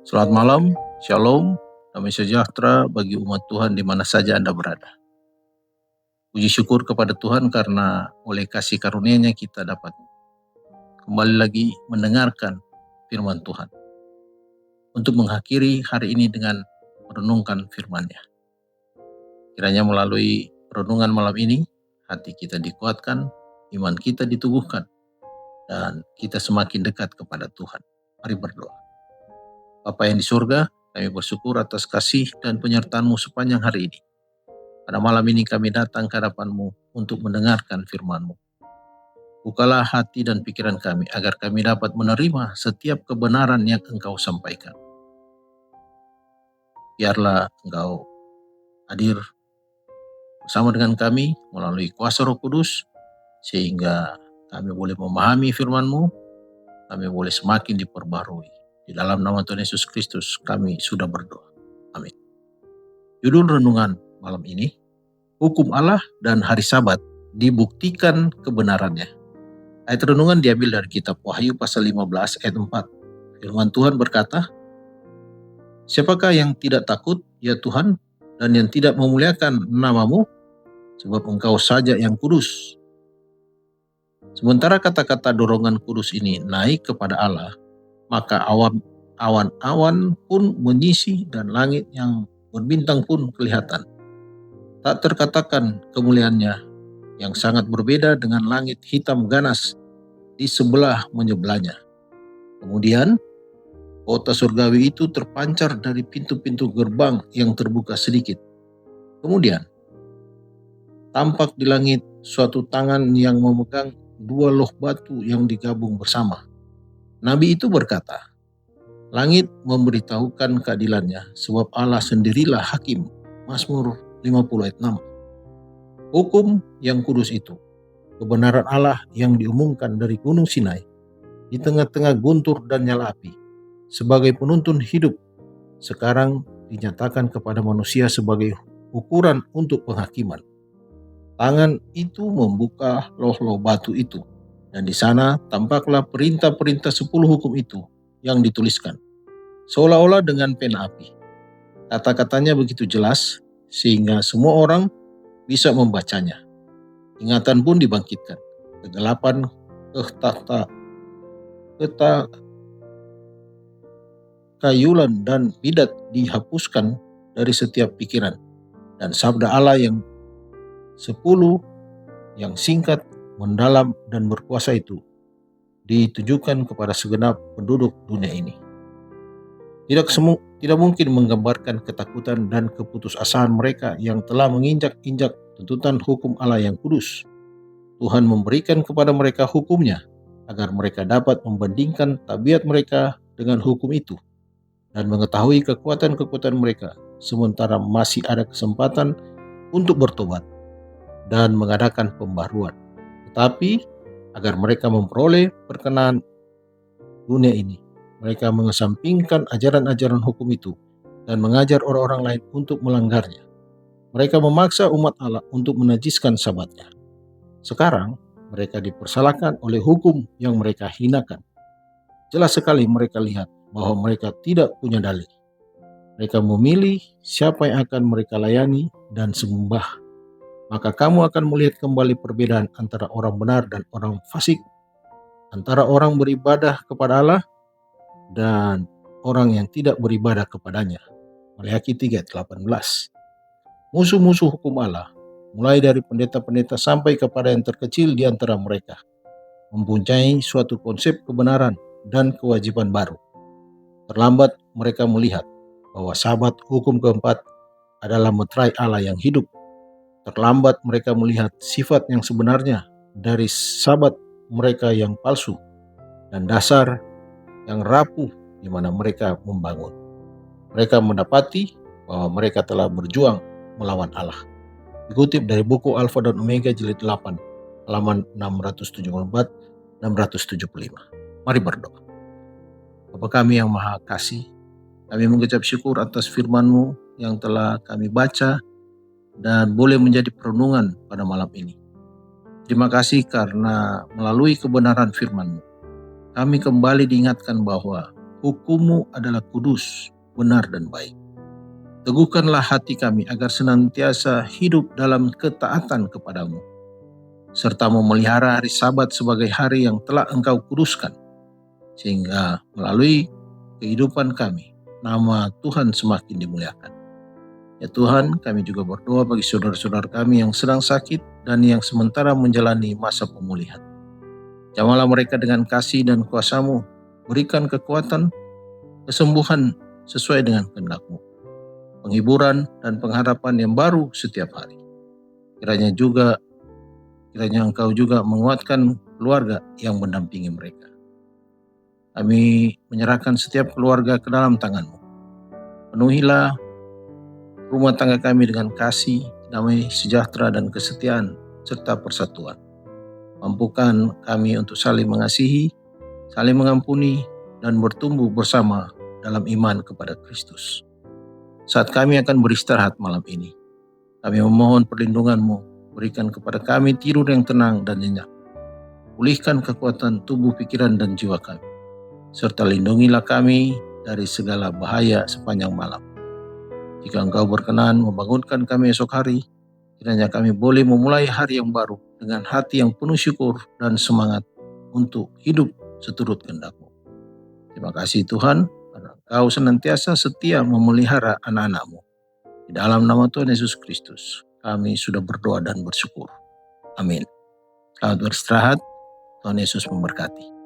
Selamat malam, Shalom, damai sejahtera bagi umat Tuhan di mana saja Anda berada. Puji syukur kepada Tuhan karena oleh kasih karunia-Nya kita dapat kembali lagi mendengarkan firman Tuhan. Untuk mengakhiri hari ini dengan merenungkan firman-Nya. Kiranya melalui renungan malam ini, hati kita dikuatkan, iman kita diteguhkan, dan kita semakin dekat kepada Tuhan. Mari berdoa. Bapa yang di surga, kami bersyukur atas kasih dan penyertaan-Mu sepanjang hari ini. Pada malam ini kami datang ke hadapan-Mu untuk mendengarkan firman-Mu. Bukalah hati dan pikiran kami agar kami dapat menerima setiap kebenaran yang Engkau sampaikan. Biarlah Engkau hadir bersama dengan kami melalui kuasa Roh Kudus, sehingga kami boleh memahami firman-Mu, kami boleh semakin diperbarui. Di dalam nama Tuhan Yesus Kristus kami sudah berdoa. Amin. Judul renungan malam ini, Hukum Allah dan Hari Sabat dibuktikan kebenarannya. Ayat renungan diambil dari kitab Wahyu pasal 15 ayat 4. Firman Tuhan berkata, "Siapakah yang tidak takut, ya Tuhan, dan yang tidak memuliakan nama-Mu, sebab Engkau saja yang kudus." Sementara kata-kata dorongan kudus ini naik kepada Allah, maka awan-awan pun menyisi dan langit yang berbintang pun kelihatan. Tak terkatakan kemuliaannya yang sangat berbeda dengan langit hitam ganas di sebelah menyebelahnya. Kemudian kota surgawi itu terpancar dari pintu-pintu gerbang yang terbuka sedikit. Kemudian tampak di langit suatu tangan yang memegang dua loh batu yang digabung bersama. Nabi itu berkata, "Langit memberitahukan keadilannya, sebab Allah sendirilah hakim." Mazmur 50 ayat 6. Hukum yang kudus itu, kebenaran Allah yang diumumkan dari Gunung Sinai, di tengah-tengah guntur dan nyala api, sebagai penuntun hidup, sekarang dinyatakan kepada manusia sebagai ukuran untuk penghakiman. Tangan itu membuka loh-loh batu itu, dan di sana tampaklah perintah-perintah 10 hukum itu yang dituliskan, seolah-olah dengan pena api. Kata-katanya begitu jelas, sehingga semua orang bisa membacanya. Ingatan pun dibangkitkan. Kegelapan, ketakayulan dan bidat dihapuskan dari setiap pikiran. Dan sabda Allah yang 10 yang singkat, mendalam dan berkuasa itu ditujukan kepada segenap penduduk dunia ini. Tidak mungkin menggambarkan ketakutan dan keputusasaan mereka yang telah menginjak-injak tuntutan hukum Allah yang kudus. Tuhan memberikan kepada mereka hukumnya agar mereka dapat membandingkan tabiat mereka dengan hukum itu dan mengetahui kekuatan-kekuatan mereka, sementara masih ada kesempatan untuk bertobat dan mengadakan pembaruan. Tetapi agar mereka memperoleh perkenan dunia ini, mereka mengesampingkan ajaran-ajaran hukum itu dan mengajar orang-orang lain untuk melanggarnya. Mereka memaksa umat Allah untuk menajiskan sabatnya. Sekarang mereka dipersalahkan oleh hukum yang mereka hinakan. Jelas sekali mereka lihat bahwa mereka tidak punya dalih. Mereka memilih siapa yang akan mereka layani dan sembah. Maka kamu akan melihat kembali perbedaan antara orang benar dan orang fasik, antara orang beribadah kepada Allah dan orang yang tidak beribadah kepadanya. Maleakhi 3 ayat 18. Musuh-musuh hukum Allah, mulai dari pendeta-pendeta sampai kepada yang terkecil di antara mereka, mempunyai suatu konsep kebenaran dan kewajiban baru. Terlambat mereka melihat bahwa sabat hukum keempat adalah meterai Allah yang hidup. Terlambat mereka melihat sifat yang sebenarnya dari sabat mereka yang palsu dan dasar yang rapuh di mana mereka membangun. Mereka mendapati bahwa mereka telah berjuang melawan Allah. Dikutip dari buku Alfa dan Omega jilid 8, halaman 674-675. Mari berdoa. Bapa kami yang Maha Kasih, kami mengucap syukur atas firman-Mu yang telah kami baca dan boleh menjadi perenungan pada malam ini. Terima kasih karena melalui kebenaran firman-Mu, kami kembali diingatkan bahwa hukum-Mu adalah kudus, benar dan baik. Teguhkanlah hati kami agar senantiasa hidup dalam ketaatan kepadamu, serta memelihara hari Sabat sebagai hari yang telah Engkau kuduskan, sehingga melalui kehidupan kami, nama Tuhan semakin dimuliakan. Ya Tuhan, kami juga berdoa bagi saudara-saudara kami yang sedang sakit dan yang sementara menjalani masa pemulihan. Jamalah mereka dengan kasih dan kuasa-Mu, berikan kekuatan, kesembuhan sesuai dengan kehendak-Mu, penghiburan dan pengharapan yang baru setiap hari. Kiranya Engkau juga menguatkan keluarga yang mendampingi mereka. Kami menyerahkan setiap keluarga ke dalam tangan-Mu. Penuhilah rumah tangga kami dengan kasih, damai, sejahtera, dan kesetiaan, serta persatuan. Mampukan kami untuk saling mengasihi, saling mengampuni, dan bertumbuh bersama dalam iman kepada Kristus. Saat kami akan beristirahat malam ini, kami memohon perlindungan-Mu, berikan kepada kami tidur yang tenang dan nyenyak. Pulihkan kekuatan tubuh, pikiran, dan jiwa kami, serta lindungilah kami dari segala bahaya sepanjang malam. Jika Engkau berkenan membangunkan kami esok hari, kiranya kami boleh memulai hari yang baru dengan hati yang penuh syukur dan semangat untuk hidup seturut kehendak-Mu. Terima kasih Tuhan, karena Engkau senantiasa setia memelihara anak-anak-Mu. Di dalam nama Tuhan Yesus Kristus, kami sudah berdoa dan bersyukur. Amin. Selamat beristirahat, Tuhan Yesus memberkati.